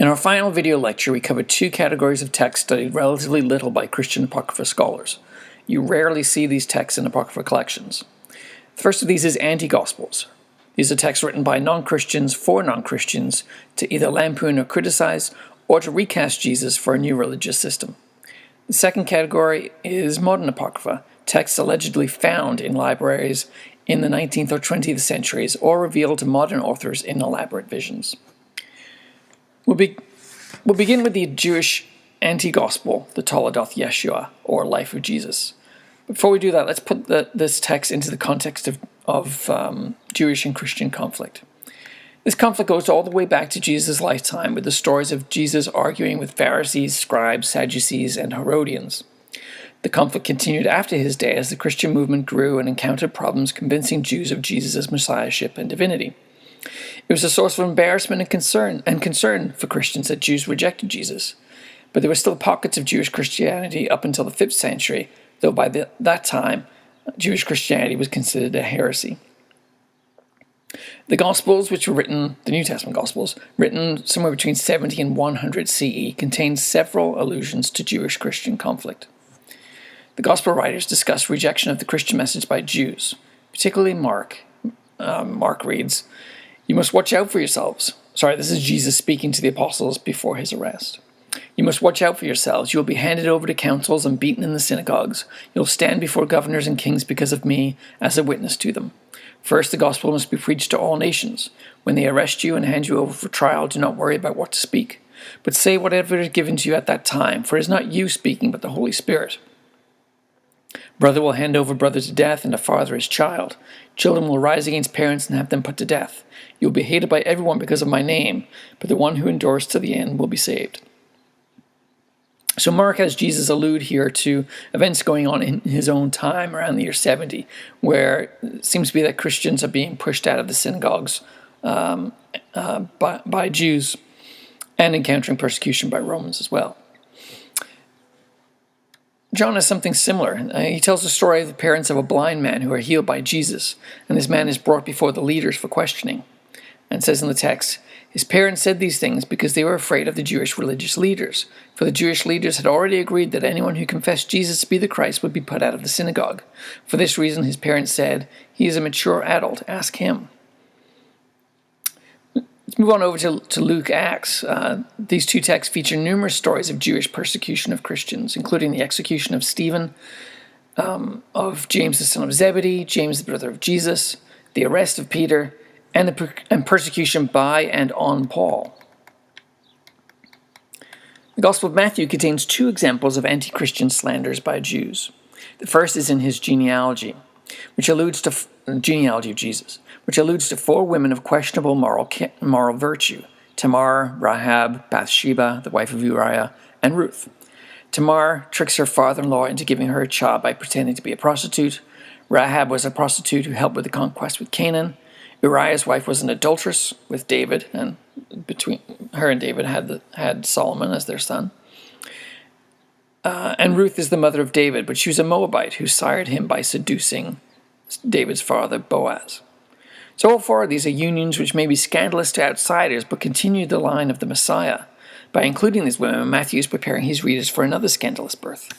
In our final video lecture, we covered two categories of texts studied relatively little by Christian Apocrypha scholars. You rarely see these texts in Apocrypha collections. The first of these is anti-gospels. These are texts written by non-Christians for non-Christians to either lampoon or criticize, or to recast Jesus for a new religious system. The second category is modern Apocrypha, texts allegedly found in libraries in the 19th or 20th centuries, or revealed to modern authors in elaborate visions. We'll begin with the Jewish anti-gospel, the Toledoth Yeshua, or Life of Jesus. Before we do that, let's put this text into the context of Jewish and Christian conflict. This conflict goes all the way back to Jesus' lifetime, with the stories of Jesus arguing with Pharisees, scribes, Sadducees, and Herodians. The conflict continued after his day as the Christian movement grew and encountered problems convincing Jews of Jesus' messiahship and divinity. It was a source of embarrassment and concern for Christians that Jews rejected Jesus. But there were still pockets of Jewish Christianity up until the 5th century, though by that time, Jewish Christianity was considered a heresy. The Gospels, which were written, the New Testament Gospels, written somewhere between 70 and 100 CE, contain several allusions to Jewish-Christian conflict. The Gospel writers discuss rejection of the Christian message by Jews, particularly Mark. Mark reads, "You must watch out for yourselves." Sorry, this is Jesus speaking to the apostles before his arrest. "You must watch out for yourselves. You will be handed over to councils and beaten in the synagogues. You'll stand before governors and kings because of me as a witness to them. First, the gospel must be preached to all nations. When they arrest you and hand you over for trial, do not worry about what to speak, but say whatever is given to you at that time, for it is not you speaking, but the Holy Spirit. Brother will hand over brother to death, and a father his child. Children will rise against parents and have them put to death. You will be hated by everyone because of my name, but the one who endures to the end will be saved." So Mark has Jesus allude here to events going on in his own time around the year 70, where it seems to be that Christians are being pushed out of the synagogues by Jews and encountering persecution by Romans as well. John has something similar. He tells the story of the parents of a blind man who are healed by Jesus, and this man is brought before the leaders for questioning. And it says in the text, "His parents said these things because they were afraid of the Jewish religious leaders, for the Jewish leaders had already agreed that anyone who confessed Jesus to be the Christ would be put out of the synagogue. For this reason, his parents said, 'He is a mature adult, ask him.'" Let's move on over to Luke Acts. These two texts feature numerous stories of Jewish persecution of Christians, including the execution of Stephen, of James the son of Zebedee, James the brother of Jesus, the arrest of Peter, and persecution by and on Paul. The Gospel of Matthew contains two examples of anti-Christian slanders by Jews. The first is in his genealogy, which alludes to genealogy of Jesus, which alludes to 4 women of questionable moral virtue: Tamar, Rahab, Bathsheba, the wife of Uriah, and Ruth. Tamar tricks her father-in-law into giving her a child by pretending to be a prostitute. Rahab was a prostitute who helped with the conquest with Canaan. Uriah's wife was an adulteress with David, and between her and David had Solomon as their son. And Ruth is the mother of David, but she was a Moabite who sired him by seducing David's father, Boaz. So all 4 of these are unions which may be scandalous to outsiders, but continue the line of the Messiah. By including these women, Matthew is preparing his readers for another scandalous birth.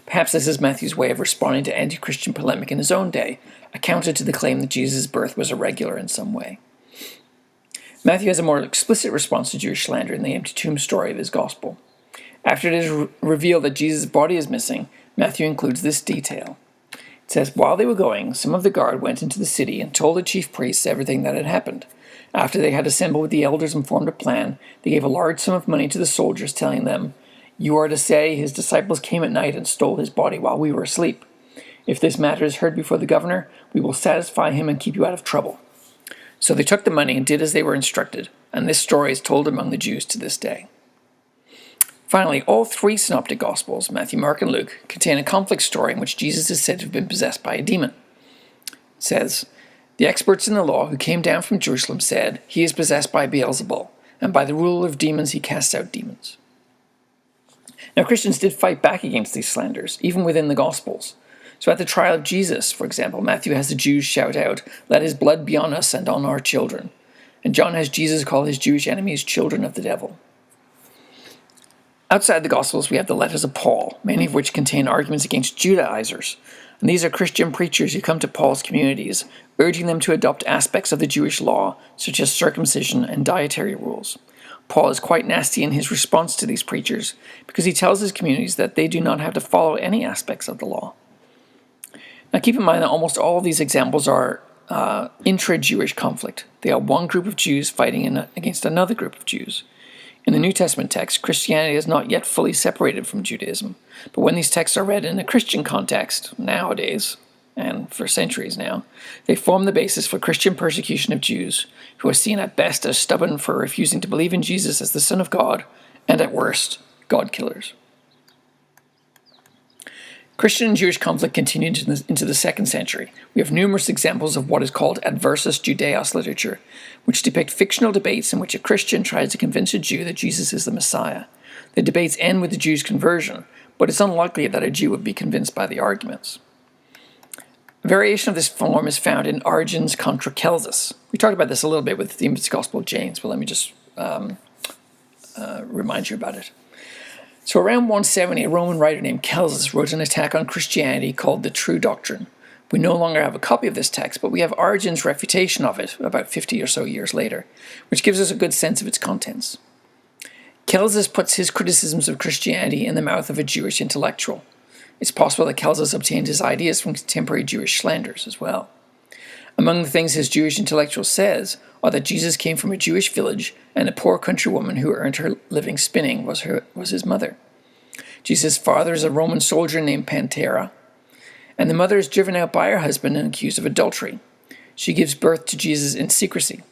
Perhaps this is Matthew's way of responding to anti-Christian polemic in his own day, a counter to the claim that Jesus' birth was irregular in some way. Matthew has a more explicit response to Jewish slander in the empty tomb story of his gospel. After it is revealed that Jesus' body is missing, Matthew includes this detail. It says, "While they were going, some of the guard went into the city and told the chief priests everything that had happened. After they had assembled with the elders and formed a plan, they gave a large sum of money to the soldiers, telling them, 'You are to say his disciples came at night and stole his body while we were asleep. If this matter is heard before the governor, we will satisfy him and keep you out of trouble.' So they took the money and did as they were instructed, and this story is told among the Jews to this day." Finally, all 3 synoptic Gospels, Matthew, Mark, and Luke, contain a conflict story in which Jesus is said to have been possessed by a demon. It says, "The experts in the law who came down from Jerusalem said, 'He is possessed by Beelzebul, and by the ruler of demons he casts out demons.'" Now, Christians did fight back against these slanders, even within the Gospels. So at the trial of Jesus, for example, Matthew has the Jews shout out, "Let his blood be on us and on our children." And John has Jesus call his Jewish enemies children of the devil. Outside the Gospels, we have the letters of Paul, many of which contain arguments against Judaizers. And these are Christian preachers who come to Paul's communities, urging them to adopt aspects of the Jewish law, such as circumcision and dietary rules. Paul is quite nasty in his response to these preachers, because he tells his communities that they do not have to follow any aspects of the law. Now keep in mind that almost all of these examples are intra-Jewish conflict. They are one group of Jews fighting against another group of Jews. In the New Testament text, Christianity is not yet fully separated from Judaism, but when these texts are read in a Christian context, nowadays, and for centuries now, they form the basis for Christian persecution of Jews, who are seen at best as stubborn for refusing to believe in Jesus as the Son of God, and at worst, God-killers. Christian and Jewish conflict continued into the 2nd century. We have numerous examples of what is called adversus Judaeos literature, which depict fictional debates in which a Christian tries to convince a Jew that Jesus is the Messiah. The debates end with the Jew's conversion, but it's unlikely that a Jew would be convinced by the arguments. A variation of this form is found in Origen's Contra Celsus. We talked about this a little bit with the Gospel of James, but let me just remind you about it. So around 170, a Roman writer named Celsus wrote an attack on Christianity called The True Doctrine. We no longer have a copy of this text, but we have Origen's refutation of it about 50 or so years later, which gives us a good sense of its contents. Celsus puts his criticisms of Christianity in the mouth of a Jewish intellectual. It's possible that Celsus obtained his ideas from contemporary Jewish slanders as well. Among the things his Jewish intellectual says are that Jesus came from a Jewish village and a poor country woman who earned her living spinning was his mother. Jesus' father is a Roman soldier named Pantera, and the mother is driven out by her husband and accused of adultery. She gives birth to Jesus in secrecy.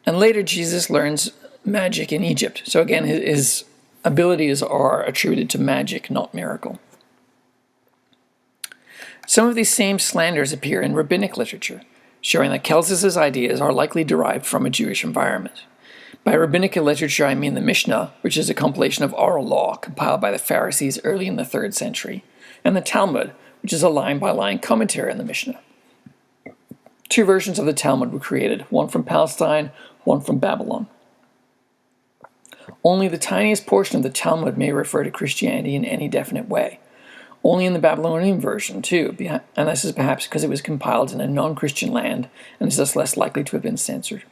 And later Jesus learns magic in Egypt. So again, his abilities are attributed to magic, not miracle. Some of these same slanders appear in rabbinic literature, showing that Celsus's ideas are likely derived from a Jewish environment. By rabbinic literature, I mean the Mishnah, which is a compilation of oral law compiled by the Pharisees early in the 3rd century, and the Talmud, which is a line-by-line commentary on the Mishnah. 2 versions of the Talmud were created, one from Palestine, one from Babylon. Only the tiniest portion of the Talmud may refer to Christianity in any definite way. Only in the Babylonian version, too, and this is perhaps because it was compiled in a non-Christian land and is thus less likely to have been censored.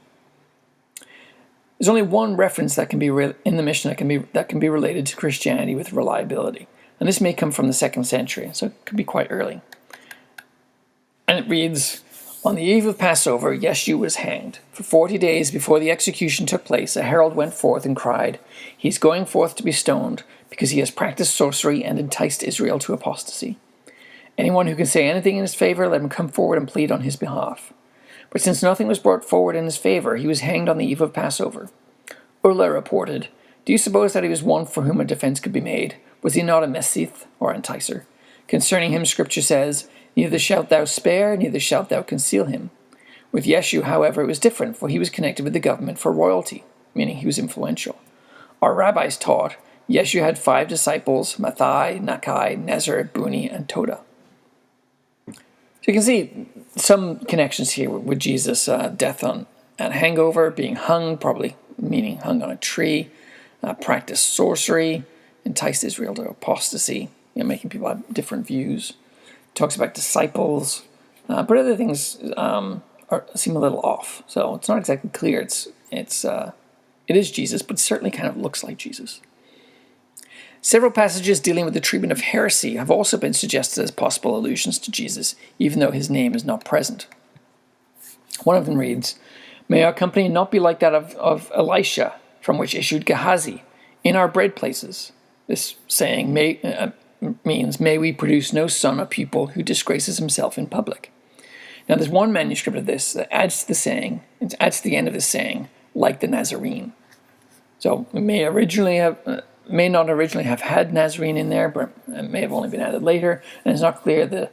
There's only one reference that can be in the Mishnah that can be related to Christianity with reliability, and this may come from the 2nd century, so it could be quite early. And it reads, "On the eve of Passover, Yeshu was hanged. For 40 days before the execution took place, a herald went forth and cried, 'He is going forth to be stoned, because he has practiced sorcery and enticed Israel to apostasy. Anyone who can say anything in his favor, let him come forward and plead on his behalf.' But since nothing was brought forward in his favor, he was hanged on the eve of Passover." Ulla reported, "Do you suppose that he was one for whom a defense could be made? Was he not a mesith, or enticer? Concerning him, Scripture says, 'Neither shalt thou spare, neither shalt thou conceal him.' With Yeshu, however, it was different, for he was connected with the government for royalty," meaning he was influential. "Our rabbis taught Yeshu had 5 disciples, Mathai, Nakai, Nezer, Buni, and Toda." So you can see some connections here with Jesus' death and hangover, being hung, probably meaning hung on a tree, practiced sorcery, enticed Israel to apostasy, making people have different views. Talks about disciples, but other things seem a little off. So it's not exactly clear. It is Jesus, but certainly kind of looks like Jesus. Several passages dealing with the treatment of heresy have also been suggested as possible allusions to Jesus, even though his name is not present. One of them reads, "May our company not be like that of Elisha, from which issued Gehazi, in our bread places." This saying means, "May we produce no son or pupil who disgraces himself in public." Now there's one manuscript of this that adds to the end of the saying, "like the Nazarene." So it may not originally have had Nazarene in there, but it may have only been added later, and it's not clear that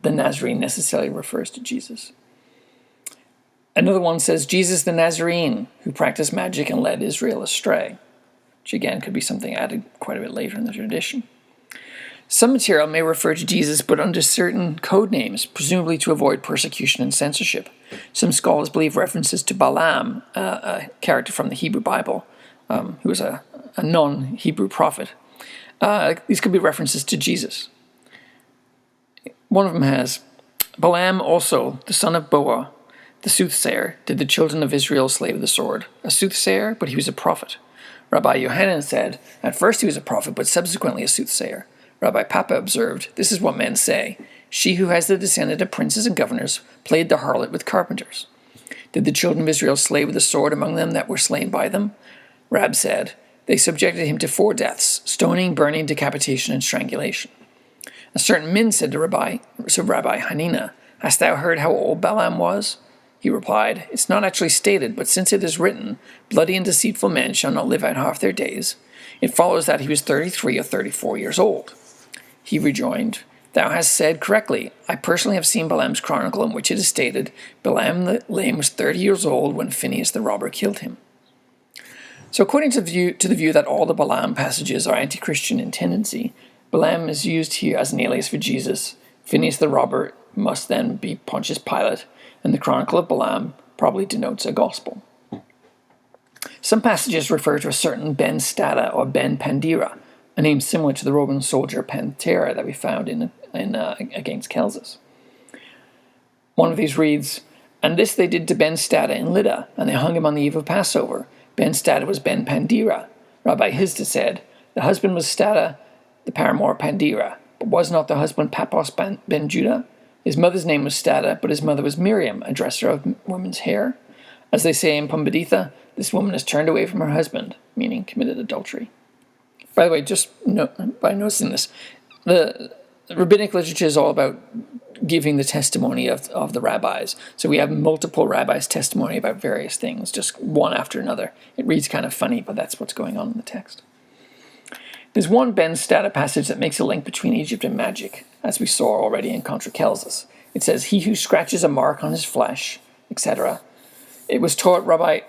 the Nazarene necessarily refers to Jesus. Another one says, "Jesus the Nazarene, who practiced magic and led Israel astray," which again could be something added quite a bit later in the tradition. Some material may refer to Jesus, but under certain code names, presumably to avoid persecution and censorship. Some scholars believe references to Balaam, a character from the Hebrew Bible, who was a a non-Hebrew prophet. These could be references to Jesus. One of them has, Balaam also, the son of Boa, the soothsayer, did the children of Israel slay with the sword. A soothsayer, but he was a prophet. Rabbi Yohanan said, at first he was a prophet, but subsequently a soothsayer. Rabbi Papa observed, this is what men say. She who has the descendant of princes and governors played the harlot with carpenters. Did the children of Israel slay with the sword among them that were slain by them? Rab said, they subjected him to 4 deaths, stoning, burning, decapitation, and strangulation. A certain min said to Rabbi Hanina, hast thou heard how old Balaam was? He replied, it's not actually stated, but since it is written, bloody and deceitful men shall not live out half their days, it follows that he was 33 or 34 years old. He rejoined, thou hast said correctly. I personally have seen Balaam's chronicle in which it is stated, Balaam the lame was 30 years old when Phinehas the robber killed him. So according to the view that all the Balaam passages are anti-Christian in tendency, Balaam is used here as an alias for Jesus. Phinehas the robber must then be Pontius Pilate, and the Chronicle of Balaam probably denotes a gospel. Some passages refer to a certain Ben Stata or Ben Pandira, a name similar to the Roman soldier Pantera that we found in against Celsus. One of these reads, and this they did to Ben Stata in Lydda, and they hung him on the eve of Passover. Ben Stata was Ben Pandira. Rabbi Hizda said, the husband was Stata, the paramour Pandira, but was not the husband Papos ben Judah? His mother's name was Stata, but his mother was Miriam, a dresser of women's hair. As they say in Pumbeditha, this woman has turned away from her husband, meaning committed adultery. By the way, by noticing this, the rabbinic literature is all about giving the testimony of the rabbis. So we have multiple rabbis' testimony about various things, just one after another. It reads kind of funny, but that's what's going on in the text. There's one Ben Stata passage that makes a link between Egypt and magic, as we saw already in Contra Celsus. It says, he who scratches a mark on his flesh, etc. It was taught Rabbi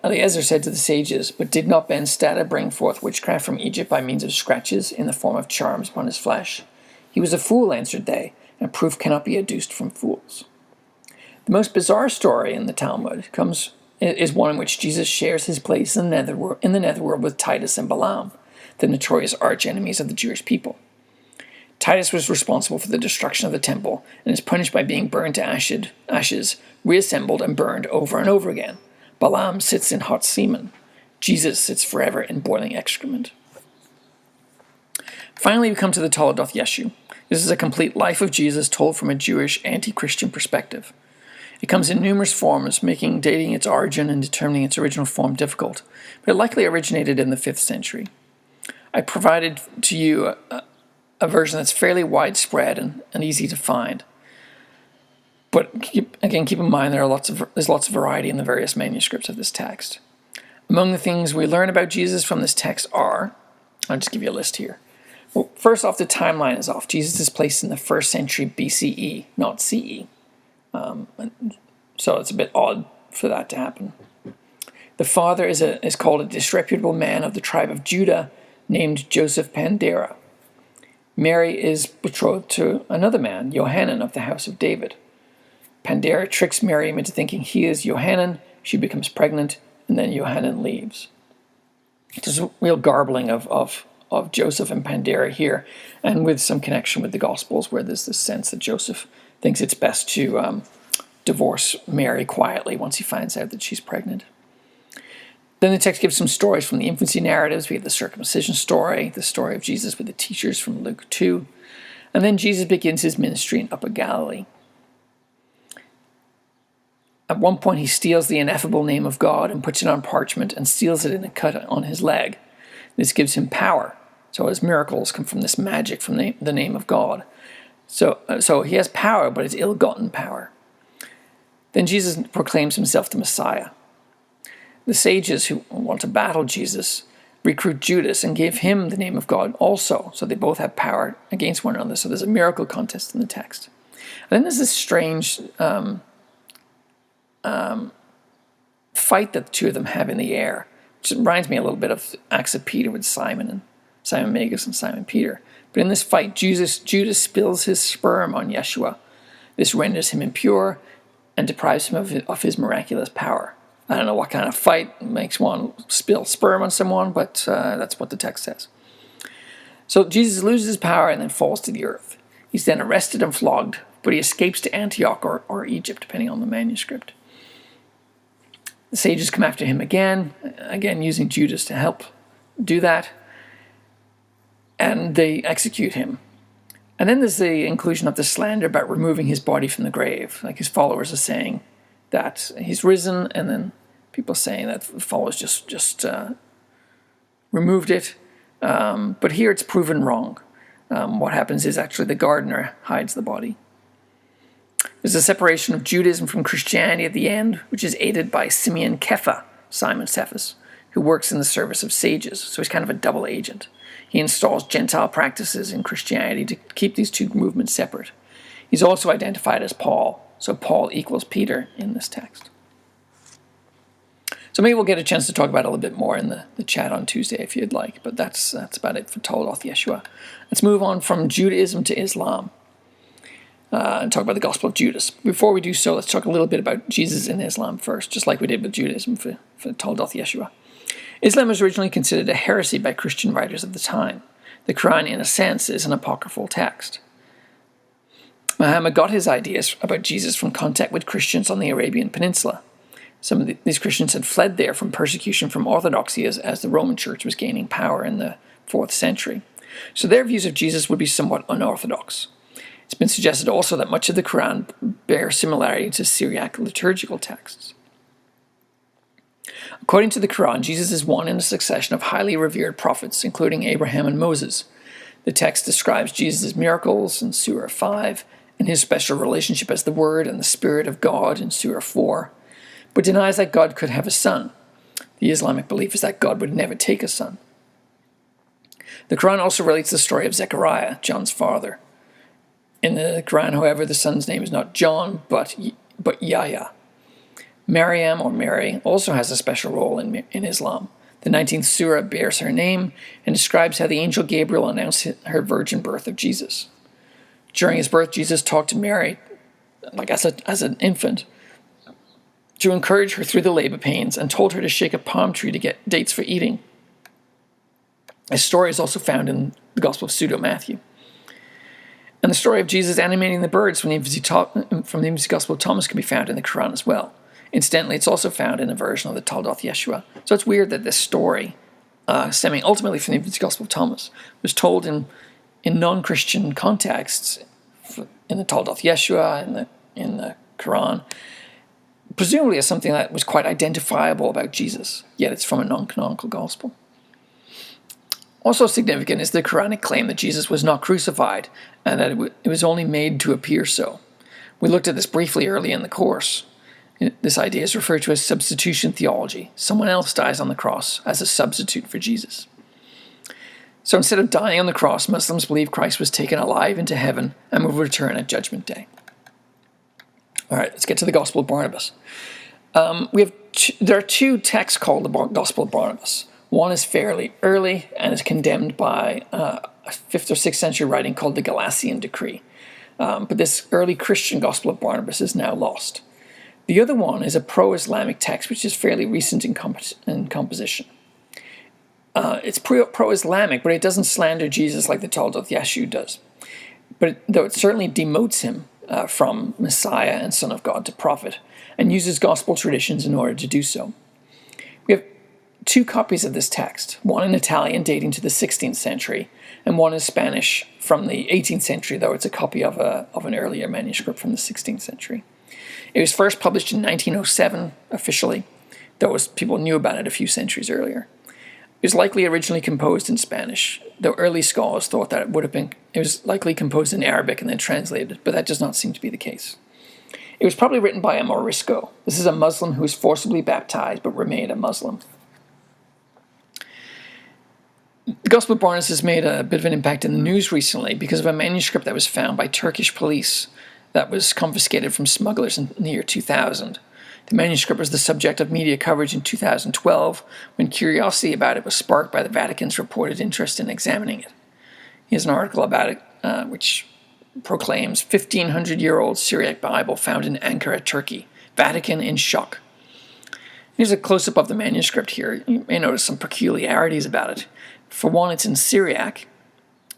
Eliezer said to the sages, but did not Ben Stata bring forth witchcraft from Egypt by means of scratches in the form of charms upon his flesh? He was a fool, answered they, and proof cannot be adduced from fools. The most bizarre story in the Talmud is one in which Jesus shares his place in the netherworld with Titus and Balaam, the notorious arch-enemies of the Jewish people. Titus was responsible for the destruction of the temple and is punished by being burned to ashes, reassembled and burned over and over again. Balaam sits in hot semen. Jesus sits forever in boiling excrement. Finally, we come to the Toledoth Yeshu. This is a complete life of Jesus told from a Jewish anti-Christian perspective. It comes in numerous forms, making dating its origin and determining its original form difficult, but it likely originated in the 5th century. I provided to you a version that's fairly widespread and easy to find. But keep in mind there's lots of variety in the various manuscripts of this text. Among the things we learn about Jesus from this text are, I'll just give you a list here. Well, first off, the timeline is off. Jesus is placed in the 1st century BCE, not CE. So it's a bit odd for that to happen. The father is called a disreputable man of the tribe of Judah named Joseph Pandera. Mary is betrothed to another man, Yohanan of the house of David. Pandera tricks Miriam into thinking he is Yohanan. She becomes pregnant, and then Yohanan leaves. There's a real garbling of Joseph and Pandera here, and with some connection with the Gospels, where there's this sense that Joseph thinks it's best to divorce Mary quietly once he finds out that she's pregnant. Then the text gives some stories from the infancy narratives. We have the circumcision story, the story of Jesus with the teachers from Luke 2, and then Jesus begins his ministry in Upper Galilee. At one point, he steals the ineffable name of God and puts it on parchment and seals it in a cut on his leg. This gives him power. So his miracles come from this magic from the name of God. So he has power, but it's ill-gotten power. Then Jesus proclaims himself the Messiah. The sages who want to battle Jesus recruit Judas and give him the name of God also. So they both have power against one another. So there's a miracle contest in the text. And then there's this strange fight that the two of them have in the air, which reminds me a little bit of Acts of Peter with Simon Magus and Simon Peter. But in this fight, Judas spills his sperm on Yeshua. This renders him impure and deprives him of his miraculous power. I don't know what kind of fight makes one spill sperm on someone, but that's what the text says. So Jesus loses his power and then falls to the earth. He's then arrested and flogged, but he escapes to Antioch or Egypt, depending on the manuscript. The sages come after him again using Judas to help do that, and they execute him. And then there's the inclusion of the slander about removing his body from the grave. Like his followers are saying that he's risen, and then people saying that the followers just removed it. But here it's proven wrong. What happens is actually the gardener hides the body. There's a separation of Judaism from Christianity at the end, which is aided by Simon Cephas, who works in the service of sages. So he's kind of a double agent. He installs Gentile practices in Christianity to keep these two movements separate. He's also identified as Paul, so Paul equals Peter in this text. So maybe we'll get a chance to talk about it a little bit more in the chat on Tuesday if you'd like, but that's about it for Toldoth Yeshua. Let's move on from Judaism to Islam and talk about the Gospel of Judas. Before we do so, let's talk a little bit about Jesus in Islam first, just like we did with Judaism for Toldoth Yeshua. Islam was originally considered a heresy by Christian writers of the time. The Quran, in a sense, is an apocryphal text. Muhammad got his ideas about Jesus from contact with Christians on the Arabian Peninsula. Some of these Christians had fled there from persecution from Orthodoxy as the Roman Church was gaining power in the 4th century. So their views of Jesus would be somewhat unorthodox. It's been suggested also that much of the Quran bears similarity to Syriac liturgical texts. According to the Quran, Jesus is one in a succession of highly revered prophets, including Abraham and Moses. The text describes Jesus' miracles in Surah 5 and his special relationship as the Word and the Spirit of God in Surah 4, but denies that God could have a son. The Islamic belief is that God would never take a son. The Quran also relates the story of Zechariah, John's father. In the Quran, however, the son's name is not John, but Yahya. Maryam, or Mary, also has a special role in Islam. The 19th surah bears her name and describes how the angel Gabriel announced her virgin birth of Jesus. During his birth, Jesus talked to Mary, like as an infant, to encourage her through the labor pains and told her to shake a palm tree to get dates for eating. This story is also found in the Gospel of Pseudo-Matthew. And the story of Jesus animating the birds from the infancy Gospel of Thomas can be found in the Quran as well. Incidentally, it's also found in a version of the Toldoth Yeshua. So it's weird that this story, stemming ultimately from the infancy Gospel of Thomas, was told in non-Christian contexts in the Toldoth Yeshua, in the Quran, presumably as something that was quite identifiable about Jesus, yet it's from a non-canonical gospel. Also significant is the Quranic claim that Jesus was not crucified and that it was only made to appear so. We looked at this briefly early in the course. This idea is referred to as substitution theology. Someone else dies on the cross as a substitute for Jesus. So instead of dying on the cross, Muslims believe Christ was taken alive into heaven and will return at Judgment Day. All right, let's get to the Gospel of Barnabas. There are two texts called the Gospel of Barnabas. One is fairly early and is condemned by a 5th or 6th century writing called the Galatian Decree. But this early Christian Gospel of Barnabas is now lost. The other one is a pro-Islamic text, which is fairly recent in composition. It's pro-Islamic, but it doesn't slander Jesus like the Toldoth Yeshua does. Though it certainly demotes him from Messiah and Son of God to prophet, and uses gospel traditions in order to do so. We have two copies of this text, one in Italian dating to the 16th century, and one in Spanish from the 18th century, though it's a copy of an earlier manuscript from the 16th century. It was first published in 1907 officially, though people knew about it a few centuries earlier. It was likely originally composed in Spanish, though early scholars thought that it was likely composed in Arabic and then translated, but that does not seem to be the case. It was probably written by a Morisco. This is a Muslim who was forcibly baptized but remained a Muslim. The Gospel of Barnabas has made a bit of an impact in the news recently because of a manuscript that was found by Turkish police that was confiscated from smugglers in the year 2000. The manuscript was the subject of media coverage in 2012 when curiosity about it was sparked by the Vatican's reported interest in examining it. Here's an article about it which proclaims 1,500-year-old Syriac Bible found in Ankara, Turkey. Vatican in shock. Here's a close-up of the manuscript here. You may notice some peculiarities about it. For one, it's in Syriac,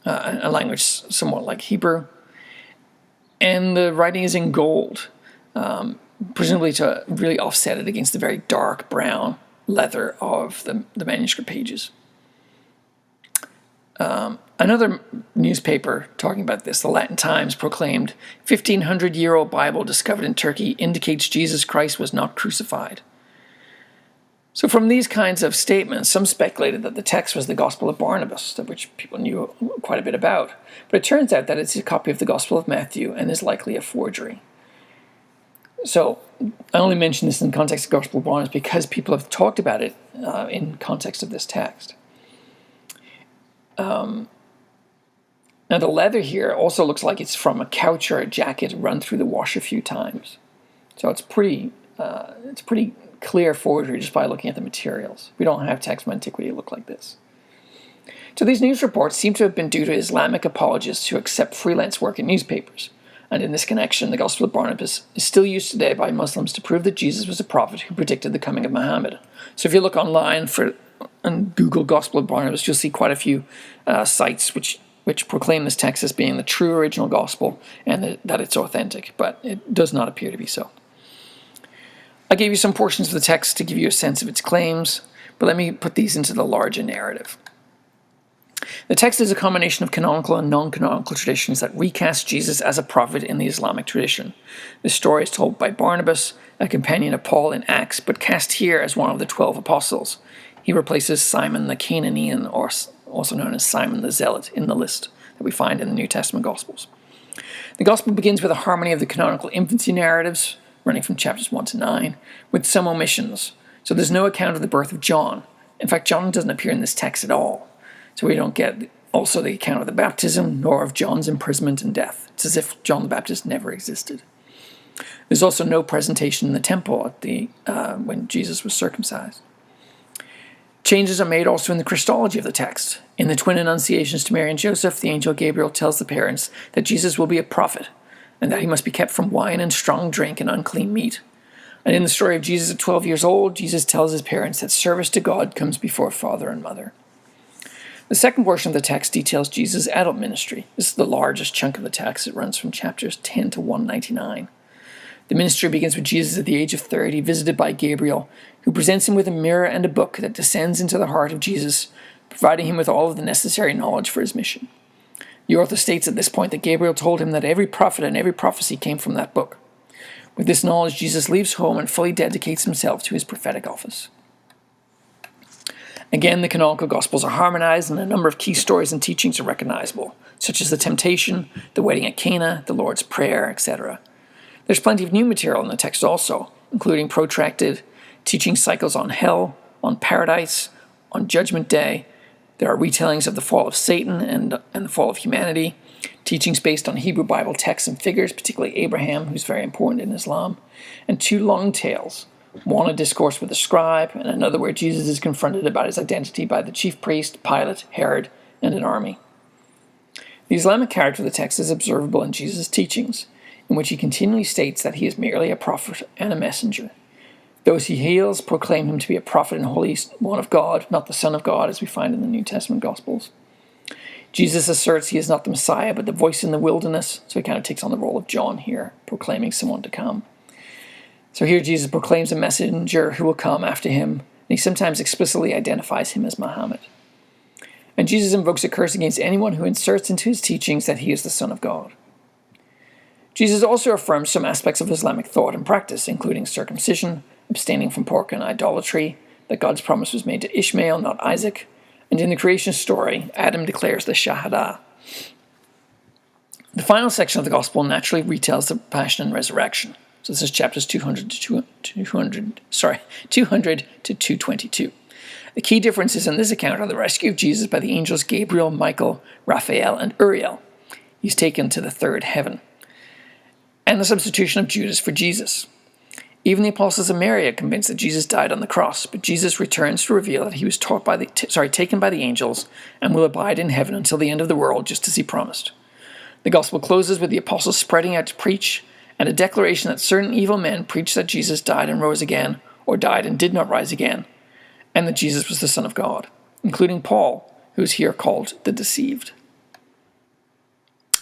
a language somewhat like Hebrew, and the writing is in gold, presumably to really offset it against the very dark brown leather of the manuscript pages. Another newspaper talking about this, the Latin Times, proclaimed, 1,500-year-old Bible discovered in Turkey indicates Jesus Christ was not crucified. So from these kinds of statements, some speculated that the text was the Gospel of Barnabas, which people knew quite a bit about. But it turns out that it's a copy of the Gospel of Matthew and is likely a forgery. So I only mention this in the context of the Gospel of Barnabas because people have talked about it in context of this text. Now the leather here also looks like it's from a couch or a jacket run through the wash a few times. So it's pretty clear forgery just by looking at the materials. We don't have texts from antiquity that look like this. So these news reports seem to have been due to Islamic apologists who accept freelance work in newspapers. And in this connection, the Gospel of Barnabas is still used today by Muslims to prove that Jesus was a prophet who predicted the coming of Muhammad. So if you look online and Google Gospel of Barnabas, you'll see quite a few sites which proclaim this text as being the true original gospel and that it's authentic, but it does not appear to be so. I gave you some portions of the text to give you a sense of its claims, but let me put these into the larger narrative. The text is a combination of canonical and non-canonical traditions that recast Jesus as a prophet in the Islamic tradition. The story is told by Barnabas, a companion of Paul in Acts, but cast here as one of the 12 apostles. He replaces Simon the Canaanian, or also known as Simon the Zealot, in the list that we find in the New Testament Gospels. The Gospel begins with a harmony of the canonical infancy narratives, running from chapters 1 to 9, with some omissions. So there's no account of the birth of John. In fact, John doesn't appear in this text at all. So we don't get also the account of the baptism, nor of John's imprisonment and death. It's as if John the Baptist never existed. There's also no presentation in the temple at when Jesus was circumcised. Changes are made also in the Christology of the text. In the twin annunciations to Mary and Joseph, the angel Gabriel tells the parents that Jesus will be a prophet, and that he must be kept from wine and strong drink and unclean meat. And in the story of Jesus at 12 years old, Jesus tells his parents that service to God comes before father and mother. The second portion of the text details Jesus' adult ministry. This is the largest chunk of the text. It runs from chapters 10 to 199. The ministry begins with Jesus at the age of 30, visited by Gabriel, who presents him with a mirror and a book that descends into the heart of Jesus, providing him with all of the necessary knowledge for his mission. The author states at this point that Gabriel told him that every prophet and every prophecy came from that book. With this knowledge, Jesus leaves home and fully dedicates himself to his prophetic office. Again, the canonical Gospels are harmonized, and a number of key stories and teachings are recognizable, such as the temptation, the wedding at Cana, the Lord's Prayer, etc. There's plenty of new material in the text also, including protracted teaching cycles on hell, on paradise, on Judgment Day. There are retellings of the fall of Satan and the fall of humanity, teachings based on Hebrew Bible texts and figures, particularly Abraham, who's very important in Islam, and two long tales, one a discourse with a scribe, and another where Jesus is confronted about his identity by the chief priest, Pilate, Herod, and an army. The Islamic character of the text is observable in Jesus' teachings, in which he continually states that he is merely a prophet and a messenger. Those he heals proclaim him to be a prophet and holy one of God, not the Son of God, as we find in the New Testament Gospels. Jesus asserts he is not the Messiah, but the voice in the wilderness, so he kind of takes on the role of John here, proclaiming someone to come. So here Jesus proclaims a messenger who will come after him, and he sometimes explicitly identifies him as Muhammad. And Jesus invokes a curse against anyone who inserts into his teachings that he is the Son of God. Jesus also affirms some aspects of Islamic thought and practice, including circumcision, abstaining from pork and idolatry, that God's promise was made to Ishmael, not Isaac, and in the creation story, Adam declares the Shahada. The final section of the Gospel naturally retells the Passion and Resurrection. So this is chapters 200 to 222. The key differences in this account are the rescue of Jesus by the angels Gabriel, Michael, Raphael, and Uriel. He's taken to the third heaven. And the substitution of Judas for Jesus. Even the apostles of Mary are convinced that Jesus died on the cross, but Jesus returns to reveal that he was taken by the angels and will abide in heaven until the end of the world, just as he promised. The gospel closes with the apostles spreading out to preach, and a declaration that certain evil men preach that Jesus died and rose again, or died and did not rise again, and that Jesus was the Son of God, including Paul, who is here called the deceived.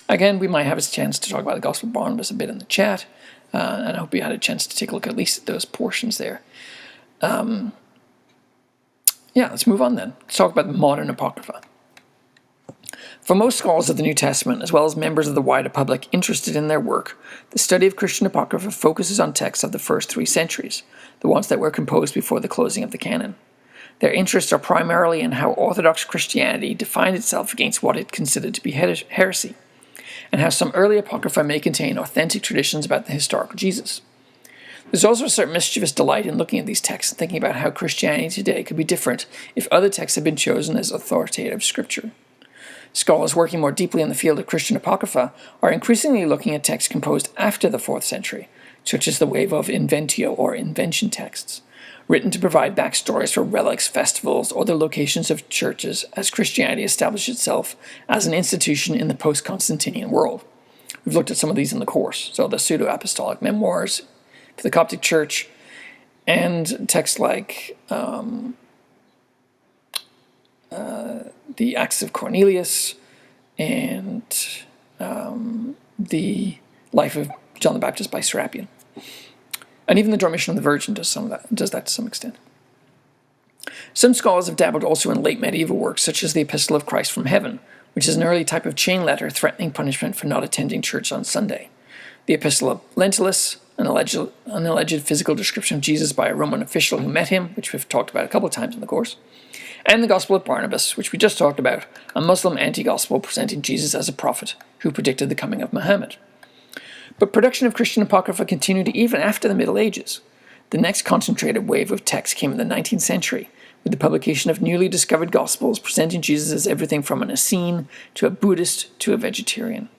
Again, we might have a chance to talk about the Gospel of Barnabas a bit in the chat, and I hope you had a chance to take a look at least at those portions there. Let's move on then. Let's talk about the modern Apocrypha. For most scholars of the New Testament, as well as members of the wider public interested in their work, the study of Christian Apocrypha focuses on texts of the first 3 centuries, the ones that were composed before the closing of the canon. Their interests are primarily in how Orthodox Christianity defined itself against what it considered to be heresy, and how some early Apocrypha may contain authentic traditions about the historical Jesus. There's also a certain mischievous delight in looking at these texts and thinking about how Christianity today could be different if other texts had been chosen as authoritative scripture. Scholars working more deeply in the field of Christian Apocrypha are increasingly looking at texts composed after the 4th century, such as the wave of inventio or invention texts, written to provide backstories for relics, festivals, or the locations of churches as Christianity established itself as an institution in the post-Constantinian world. We've looked at some of these in the course, so the pseudo-apostolic memoirs for the Coptic Church, and texts like the Acts of Cornelius and the Life of John the Baptist by Serapion. And even the Dormition of the Virgin does that to some extent. Some scholars have dabbled also in late medieval works, such as the Epistle of Christ from Heaven, which is an early type of chain letter threatening punishment for not attending church on Sunday. The Epistle of Lentulus, an alleged physical description of Jesus by a Roman official who met him, which we've talked about a couple of times in the course. And the Gospel of Barnabas, which we just talked about, a Muslim anti-gospel presenting Jesus as a prophet who predicted the coming of Muhammad. But production of Christian Apocrypha continued even after the Middle Ages. The next concentrated wave of texts came in the 19th century, with the publication of newly discovered Gospels presenting Jesus as everything from an Essene to a Buddhist to a vegetarian.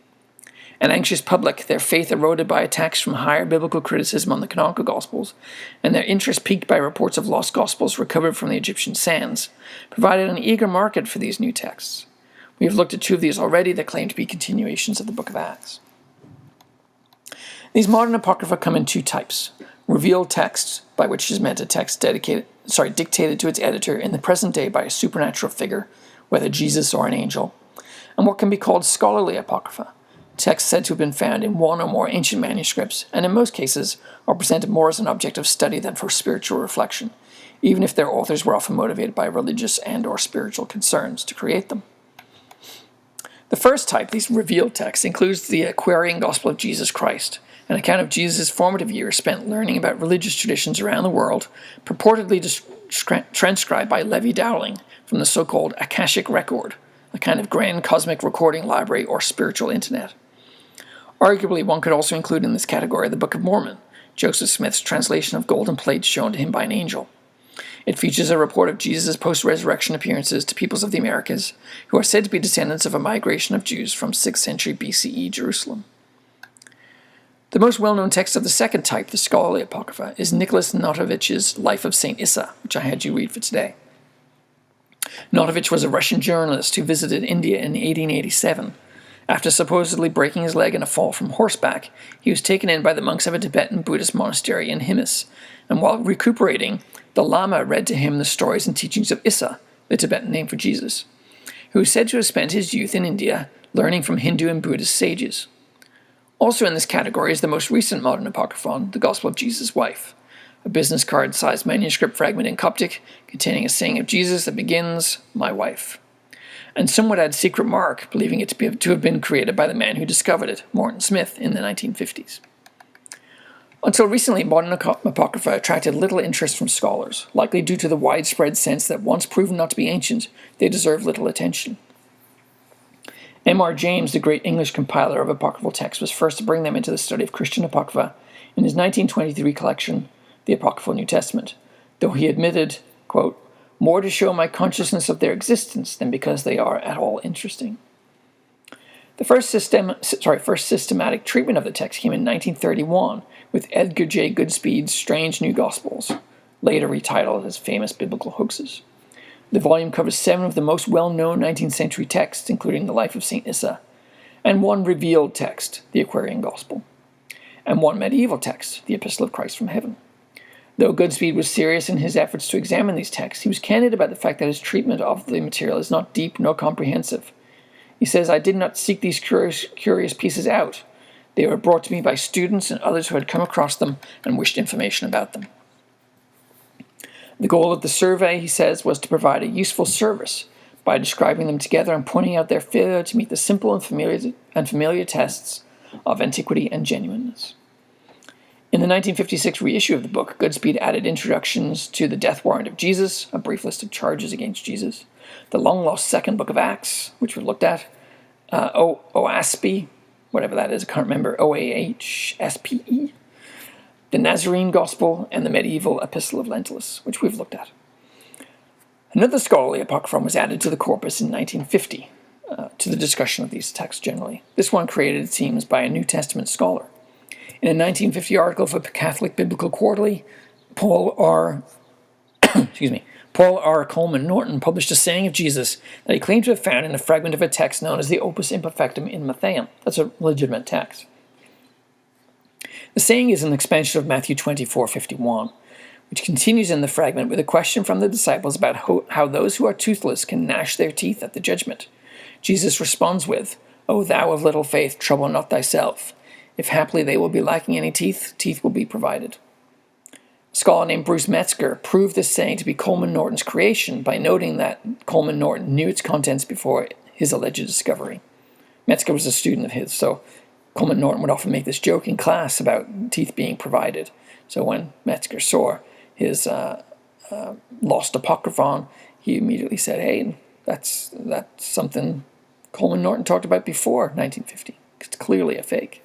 An anxious public, their faith eroded by attacks from higher biblical criticism on the canonical Gospels, and their interest piqued by reports of lost Gospels recovered from the Egyptian sands, provided an eager market for these new texts. We have looked at 2 of these already that claim to be continuations of the book of Acts. These modern Apocrypha come in 2 types: revealed texts, by which is meant a text dictated to its editor in the present day by a supernatural figure, whether Jesus or an angel, and what can be called scholarly Apocrypha, texts said to have been found in one or more ancient manuscripts, and in most cases are presented more as an object of study than for spiritual reflection, even if their authors were often motivated by religious and or spiritual concerns to create them. The first type, these revealed texts, includes the Aquarian Gospel of Jesus Christ, an account of Jesus' formative years spent learning about religious traditions around the world, purportedly transcribed by Levi Dowling from the so-called Akashic Record, a kind of grand cosmic recording library or spiritual internet. Arguably, one could also include in this category the Book of Mormon, Joseph Smith's translation of golden plates shown to him by an angel. It features a report of Jesus' post-resurrection appearances to peoples of the Americas, who are said to be descendants of a migration of Jews from 6th century BCE Jerusalem. The most well-known text of the second type, the scholarly Apocrypha, is Nicholas Notovich's Life of St. Issa, which I had you read for today. Notovich was a Russian journalist who visited India in 1887. After supposedly breaking his leg in a fall from horseback, he was taken in by the monks of a Tibetan Buddhist monastery in Himis, and while recuperating, the Lama read to him the stories and teachings of Issa, the Tibetan name for Jesus, who is said to have spent his youth in India learning from Hindu and Buddhist sages. Also in this category is the most recent modern apocryphon, the Gospel of Jesus' Wife, a business card-sized manuscript fragment in Coptic containing a saying of Jesus that begins, "My wife." And some would add secret mark, believing it to have been created by the man who discovered it, Morton Smith, in the 1950s. Until recently, modern Apocrypha attracted little interest from scholars, likely due to the widespread sense that once proven not to be ancient, they deserve little attention. M.R. James, the great English compiler of apocryphal texts, was first to bring them into the study of Christian Apocrypha in his 1923 collection, The Apocryphal New Testament, though he admitted, quote, "more to show my consciousness of their existence than because they are at all interesting." The first systematic treatment of the text came in 1931 with Edgar J. Goodspeed's Strange New Gospels, later retitled as Famous Biblical Hoaxes. The volume covers 7 of the most well-known 19th century texts, including the Life of St. Issa, and 1 revealed text, the Aquarian Gospel, and 1 medieval text, the Epistle of Christ from Heaven. Though Goodspeed was serious in his efforts to examine these texts, he was candid about the fact that his treatment of the material is not deep nor comprehensive. He says, "I did not seek these curious pieces out. They were brought to me by students and others who had come across them and wished information about them." The goal of the survey, he says, was to provide a useful service by describing them together and pointing out their failure to meet the simple and familiar tests of antiquity and genuineness. In the 1956 reissue of the book, Goodspeed added introductions to the death warrant of Jesus, a brief list of charges against Jesus, the long-lost second book of Acts, which we looked at, OASPE, whatever that is, I can't remember, OAHSPE, the Nazarene Gospel, and the medieval Epistle of Lentulus, which we've looked at. Another scholarly apocryphon was added to the corpus in 1950, to the discussion of these texts generally. This one created, it seems, by a New Testament scholar. In a 1950 article for Catholic Biblical Quarterly, Paul R. Coleman Norton published a saying of Jesus that he claimed to have found in a fragment of a text known as the Opus Imperfectum in Matthew. That's a legitimate text. The saying is an expansion of Matthew 24:51, which continues in the fragment with a question from the disciples about how those who are toothless can gnash their teeth at the judgment. Jesus responds with, "O thou of little faith, trouble not thyself. If haply they will be lacking any teeth, teeth will be provided." A scholar named Bruce Metzger proved this saying to be Coleman Norton's creation by noting that Coleman Norton knew its contents before his alleged discovery. Metzger was a student of his, so Coleman Norton would often make this joke in class about teeth being provided. So when Metzger saw his lost apocryphon, he immediately said, "Hey, that's something Coleman Norton talked about before 1950. It's clearly a fake."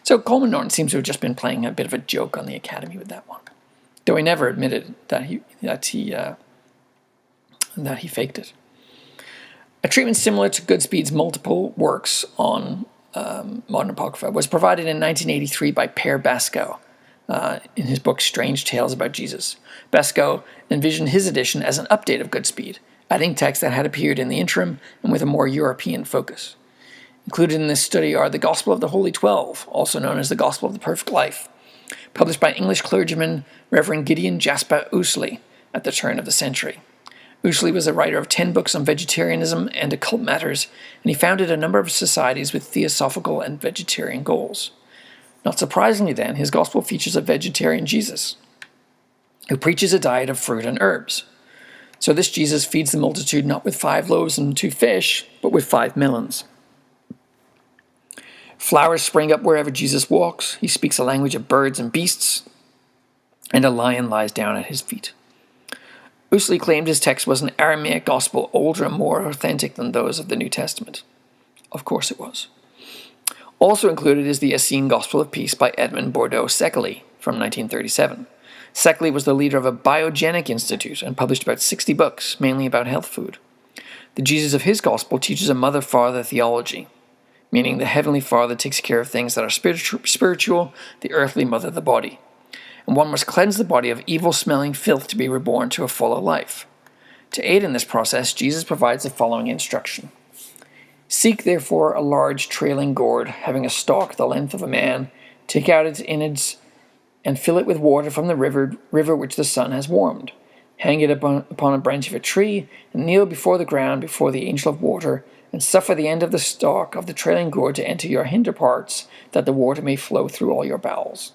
So Coleman Norton seems to have just been playing a bit of a joke on the Academy with that one, though he never admitted that he faked it. A treatment similar to Goodspeed's multiple works on modern Apocrypha was provided in 1983 by Per Basco in his book Strange Tales About Jesus. Basco envisioned his edition as an update of Goodspeed, adding texts that had appeared in the interim and with a more European focus. Included in this study are the Gospel of the Holy 12, also known as the Gospel of the Perfect Life, published by English clergyman Reverend Gideon Jasper Ousley at the turn of the century. Ousley was a writer of 10 books on vegetarianism and occult matters, and he founded a number of societies with theosophical and vegetarian goals. Not surprisingly then, his gospel features a vegetarian Jesus, who preaches a diet of fruit and herbs. So this Jesus feeds the multitude not with 5 loaves and 2 fish, but with 5 melons. Flowers spring up wherever Jesus walks. He speaks a language of birds and beasts, and a lion lies down at his feet. Ousley claimed his text was an Aramaic gospel, older and more authentic than those of the New Testament. Of course it was. Also included is the Essene Gospel of Peace by Edmond Bordeaux Seckley from 1937. Seckley was the leader of a biogenic institute and published about 60 books, mainly about health food. The Jesus of his gospel teaches a mother-father theology, meaning the Heavenly Father takes care of things that are spiritual, the earthly mother the body. And one must cleanse the body of evil-smelling filth to be reborn to a fuller life. To aid in this process, Jesus provides the following instruction. "Seek therefore a large trailing gourd, having a stalk the length of a man, take out its innards, and fill it with water from the river which the sun has warmed. Hang it upon a branch of a tree, and kneel before the ground, before the angel of water, and suffer the end of the stalk of the trailing gourd to enter your hinder parts, that the water may flow through all your bowels."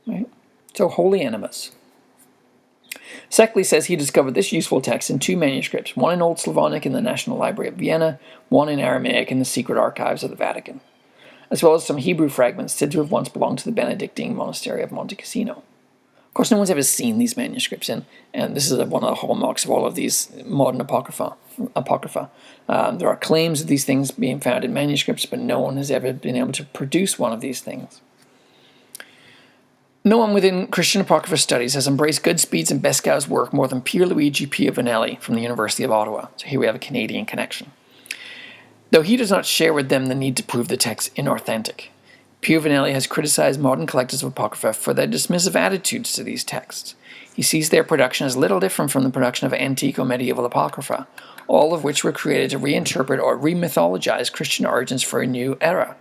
Right? So, holy enemas. Seckley says he discovered this useful text in 2 manuscripts, one in Old Slavonic in the National Library of Vienna, one in Aramaic in the secret archives of the Vatican, as well as some Hebrew fragments said to have once belonged to the Benedictine monastery of Monte Cassino. Of course, no one's ever seen these manuscripts, and this is one of the hallmarks of all of these modern Apocrypha. There are claims of these things being found in manuscripts, but no one has ever been able to produce one of these things. No one within Christian Apocrypha studies has embraced Goodspeed's and Basco's work more than Pierluigi Piovanelli from the University of Ottawa. So here we have a Canadian connection. Though he does not share with them the need to prove the text inauthentic, Piovanelli has criticized modern collectors of Apocrypha for their dismissive attitudes to these texts. He sees their production as little different from the production of antique or medieval Apocrypha, all of which were created to reinterpret or remythologize Christian origins for a new era.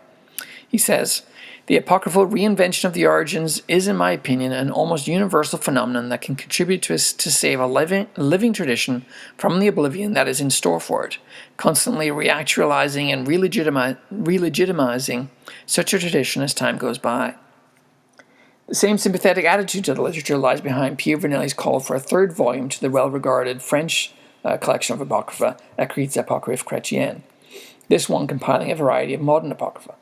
He says, The apocryphal reinvention of the origins is, in my opinion, an almost universal phenomenon that can contribute to save a living tradition from the oblivion that is in store for it, constantly reactualizing and relegitimizing such a tradition as time goes by. The same sympathetic attitude to the literature lies behind Pierre Vinelli's call for a third volume to the well-regarded French collection of Apocrypha, Écrits Apocryphes Chrétiens, this one compiling a variety of modern Apocrypha.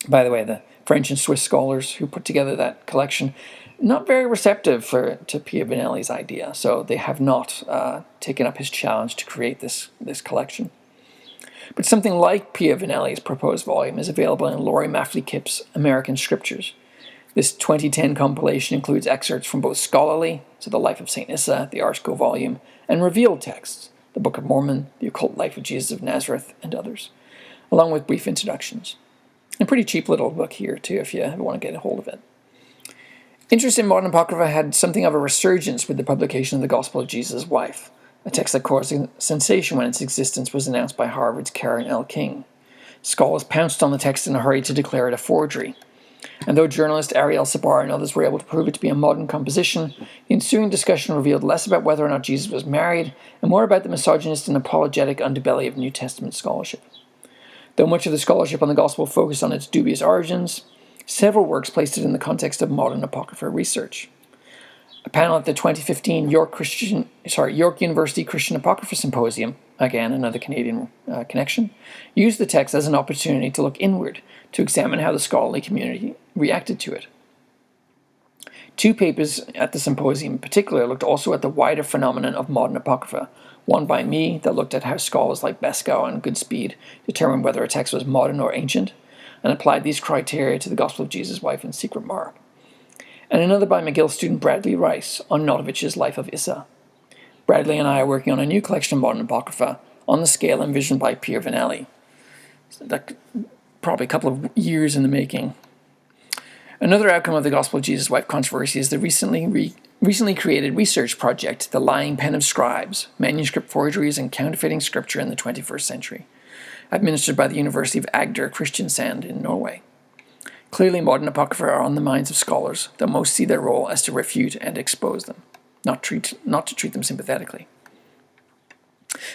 By the way, the French and Swiss scholars who put together that collection, not very receptive to Pierre Vinelli's idea, so they have not taken up his challenge to create this collection. But something like Pierre Vinelli's proposed volume is available in Laurie Maffley Kipp's American Scriptures. This 2010 compilation includes excerpts from both scholarly, so the Life of St. Issa, the Archgo volume, and revealed texts, the Book of Mormon, the Occult Life of Jesus of Nazareth, and others, along with brief introductions. A pretty cheap little book here, too, if you ever want to get a hold of it. Interest in modern Apocrypha had something of a resurgence with the publication of the Gospel of Jesus' Wife, a text that caused a sensation when its existence was announced by Harvard's Karen L. King. Scholars pounced on the text in a hurry to declare it a forgery. And though journalist Ariel Sabar and others were able to prove it to be a modern composition, the ensuing discussion revealed less about whether or not Jesus was married and more about the misogynist and apologetic underbelly of New Testament scholarship. Though much of the scholarship on the Gospel focused on its dubious origins, several works placed it in the context of modern Apocrypha research. A panel at the 2015 York University Christian Apocrypha Symposium, again another Canadian connection, used the text as an opportunity to look inward to examine how the scholarly community reacted to it. Two papers at the symposium in particular looked also at the wider phenomenon of modern Apocrypha, one by me that looked at how scholars like Beskow and Goodspeed determined whether a text was modern or ancient, and applied these criteria to the Gospel of Jesus' Wife and Secret Mark, and another by McGill student Bradley Rice on Notovich's Life of Issa. Bradley and I are working on a new collection of modern Apocrypha on the scale envisioned by Pierre Vinelli. Probably a couple of years in the making. Another outcome of the Gospel of Jesus' Wife controversy is the recently created research project, The Lying Pen of Scribes, Manuscript Forgeries and Counterfeiting Scripture in the 21st Century, administered by the University of Agder Kristiansand in Norway. Clearly, modern Apocrypha are on the minds of scholars, though most see their role as to refute and expose them, not to treat them sympathetically.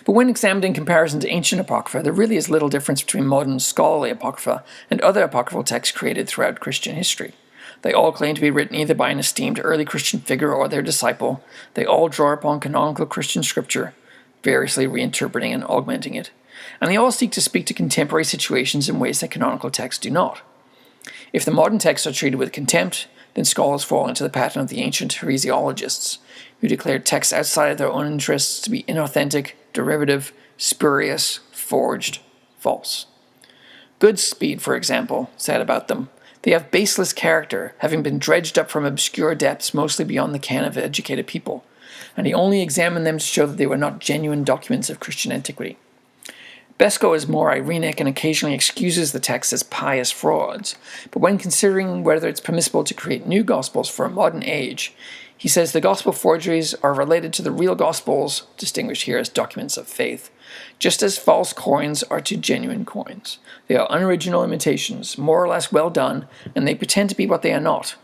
But when examined in comparison to ancient Apocrypha, there really is little difference between modern scholarly Apocrypha and other apocryphal texts created throughout Christian history. They all claim to be written either by an esteemed early Christian figure or their disciple. They all draw upon canonical Christian scripture, variously reinterpreting and augmenting it. And they all seek to speak to contemporary situations in ways that canonical texts do not. If the modern texts are treated with contempt, then scholars fall into the pattern of the ancient heresiologists, who declared texts outside of their own interests to be inauthentic, derivative, spurious, forged, false. Goodspeed, for example, said about them, "They have baseless character, having been dredged up from obscure depths mostly beyond the ken of educated people, and he only examined them to show that they were not genuine documents of Christian antiquity." Beskow is more ironic and occasionally excuses the text as pious frauds, but when considering whether it's permissible to create new Gospels for a modern age, he says the Gospel forgeries are related to the real Gospels, distinguished here as documents of faith, just as false coins are to genuine coins. They are unoriginal imitations, more or less well done, and they pretend to be what they are not.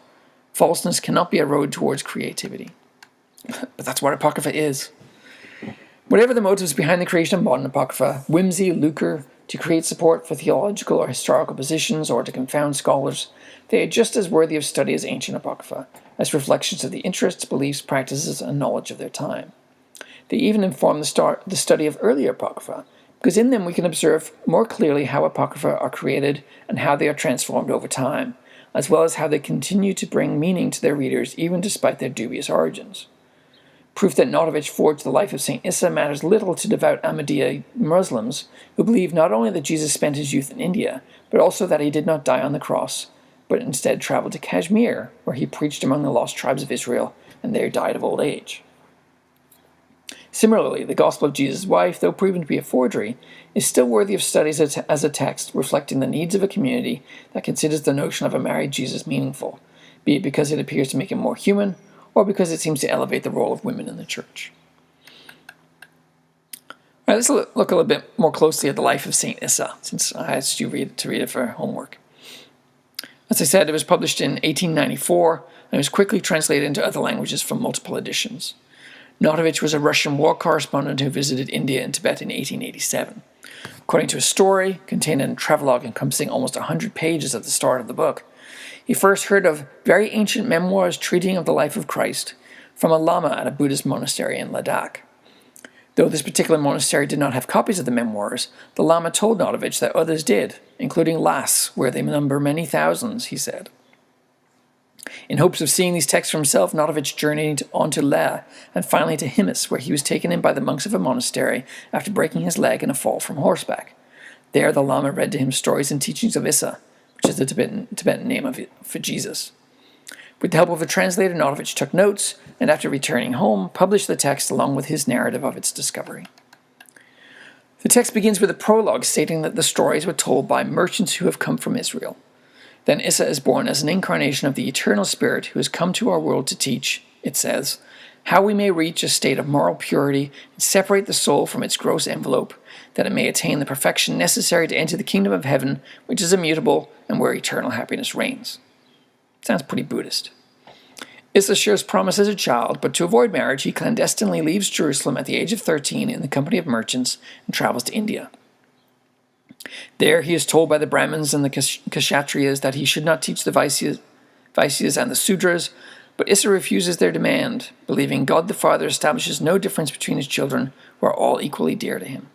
Falseness cannot be a road towards creativity. But that's what Apocrypha is. Whatever the motives behind the creation of modern Apocrypha, whimsy, lucre, to create support for theological or historical positions, or to confound scholars, they are just as worthy of study as ancient Apocrypha, as reflections of the interests, beliefs, practices, and knowledge of their time. They even inform the study of earlier Apocrypha, because in them we can observe more clearly how Apocrypha are created and how they are transformed over time, as well as how they continue to bring meaning to their readers even despite their dubious origins. Proof that Notovich forged the Life of St. Issa matters little to devout Ahmadiyya Muslims who believe not only that Jesus spent his youth in India, but also that he did not die on the cross, but instead traveled to Kashmir, where he preached among the lost tribes of Israel and there died of old age. Similarly, the Gospel of Jesus' Wife, though proven to be a forgery, is still worthy of studies as a text reflecting the needs of a community that considers the notion of a married Jesus meaningful, be it because it appears to make him more human, or because it seems to elevate the role of women in the church. All right, let's look a little bit more closely at the life of St. Issa, since I asked you to read it for homework. As I said, it was published in 1894 and was quickly translated into other languages from multiple editions. Notovich was a Russian war correspondent who visited India and Tibet in 1887. According to a story contained in a travelogue encompassing almost 100 pages at the start of the book, he first heard of very ancient memoirs treating of the life of Christ from a lama at a Buddhist monastery in Ladakh. Though this particular monastery did not have copies of the memoirs, the lama told Notovich that others did, including Lhasa, where they number many thousands, he said. In hopes of seeing these texts for himself, Notovich journeyed on to Leh and finally to Himis, where he was taken in by the monks of a monastery after breaking his leg in a fall from horseback. There the Lama read to him stories and teachings of Issa, which is the Tibetan name for Jesus. With the help of a translator, Notovich took notes, and after returning home, published the text along with his narrative of its discovery. The text begins with a prologue stating that the stories were told by merchants who have come from Israel. Then Issa is born as an incarnation of the eternal Spirit who has come to our world to teach, it says, how we may reach a state of moral purity and separate the soul from its gross envelope, that it may attain the perfection necessary to enter the kingdom of heaven, which is immutable and where eternal happiness reigns. Sounds pretty Buddhist. Issa shows promise as a child, but to avoid marriage, he clandestinely leaves Jerusalem at the age of 13 in the company of merchants and travels to India. There he is told by the Brahmins and the Kshatriyas that he should not teach the Vaisyas and the Sudras, but Issa refuses their demand, believing God the Father establishes no difference between his children, who are all equally dear to him.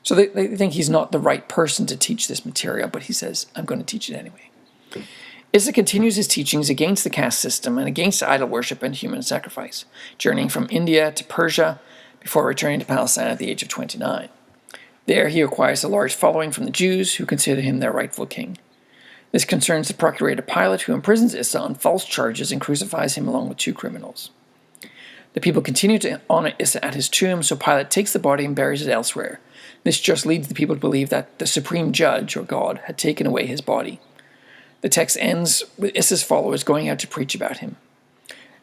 So they think he's not the right person to teach this material, but he says, I'm going to teach it anyway. Issa continues his teachings against the caste system and against idol worship and human sacrifice, journeying from India to Persia before returning to Palestine at the age of 29. There he acquires a large following from the Jews, who consider him their rightful king. This concerns the procurator Pilate, who imprisons Issa on false charges and crucifies him along with 2 criminals. The people continue to honor Issa at his tomb, so Pilate takes the body and buries it elsewhere. This just leads the people to believe that the supreme judge, or God, had taken away his body. The text ends with Issa's followers going out to preach about him.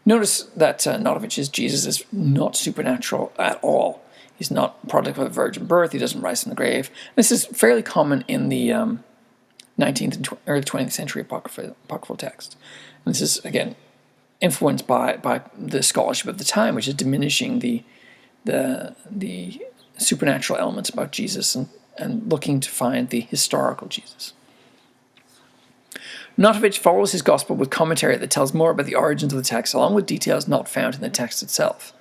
Notice that Notovich's Jesus is not supernatural at all. He's not a product of a virgin birth. He doesn't rise from the grave. This is fairly common in the 19th and early 20th century apocryphal text. And this is, again, influenced by the scholarship of the time, which is diminishing the supernatural elements about Jesus and looking to find the historical Jesus. Notovich follows his gospel with commentary that tells more about the origins of the text, along with details not found in the text itself.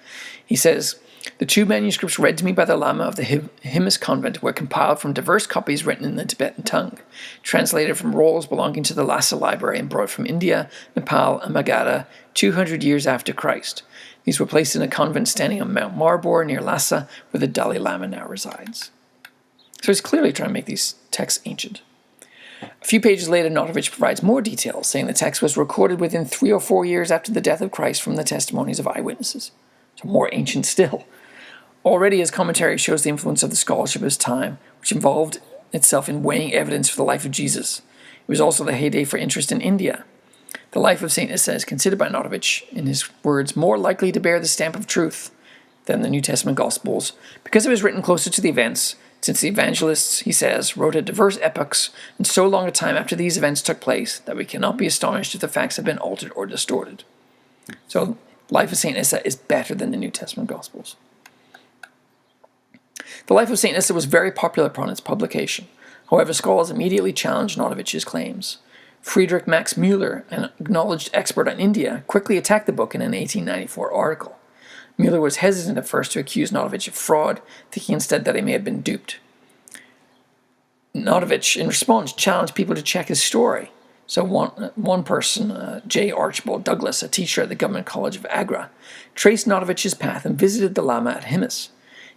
He says, the 2 manuscripts read to me by the Lama of the Himis convent were compiled from diverse copies written in the Tibetan tongue, translated from rolls belonging to the Lhasa library and brought from India, Nepal, and Magadha 200 years after Christ. These were placed in a convent standing on Mount Marbor near Lhasa, where the Dalai Lama now resides. So he's clearly trying to make these texts ancient. A few pages later, Notovich provides more details, saying the text was recorded within 3 or 4 years after the death of Christ from the testimonies of eyewitnesses. So more ancient still. Already his commentary shows the influence of the scholarship of his time, which involved itself in weighing evidence for the life of Jesus. It was also the heyday for interest in India. The life of St. Issa is considered by Notovich, in his words, more likely to bear the stamp of truth than the New Testament Gospels, because it was written closer to the events, since the evangelists, he says, wrote at diverse epochs and so long a time after these events took place that we cannot be astonished if the facts have been altered or distorted. So, life of St. Issa is better than the New Testament Gospels. The life of St. Issa was very popular upon its publication. However, scholars immediately challenged Notovich's claims. Friedrich Max Müller, an acknowledged expert on India, quickly attacked the book in an 1894 article. Müller was hesitant at first to accuse Notovich of fraud, thinking instead that he may have been duped. Notovich, in response, challenged people to check his story. So one person, J. Archibald Douglas, a teacher at the Government College of Agra, traced Notovich's path and visited the Lama at Himis.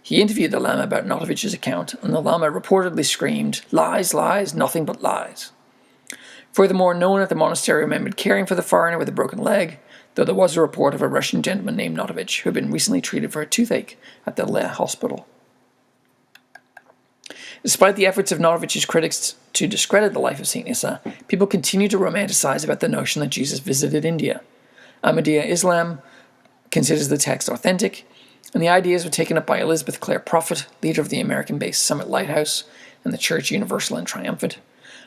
He interviewed the Lama about Notovich's account, and the Lama reportedly screamed, "Lies, lies, nothing but lies." Furthermore, no one at the monastery remembered caring for the foreigner with a broken leg, though there was a report of a Russian gentleman named Notovich who had been recently treated for a toothache at the Leh hospital. Despite the efforts of Notovich's critics to discredit the life of St. Issa, people continue to romanticize about the notion that Jesus visited India. Ahmadiyya Islam considers the text authentic, and the ideas were taken up by Elizabeth Clare Prophet, leader of the American-based Summit Lighthouse and the Church Universal and Triumphant.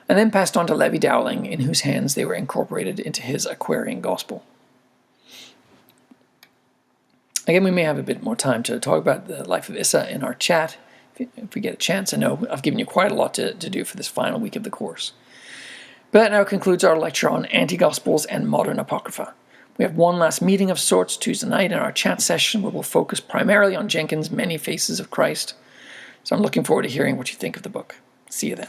and then passed on to Levi Dowling, in whose hands they were incorporated into his Aquarian Gospel. Again, we may have a bit more time to talk about the life of Issa in our chat, if we get a chance. I know I've given you quite a lot to do for this final week of the course. But that now concludes our lecture on Anti-Gospels and Modern Apocrypha. We have one last meeting of sorts Tuesday night in our chat session, where we'll focus primarily on Jenkins' Many Faces of Christ. So I'm looking forward to hearing what you think of the book. See you then.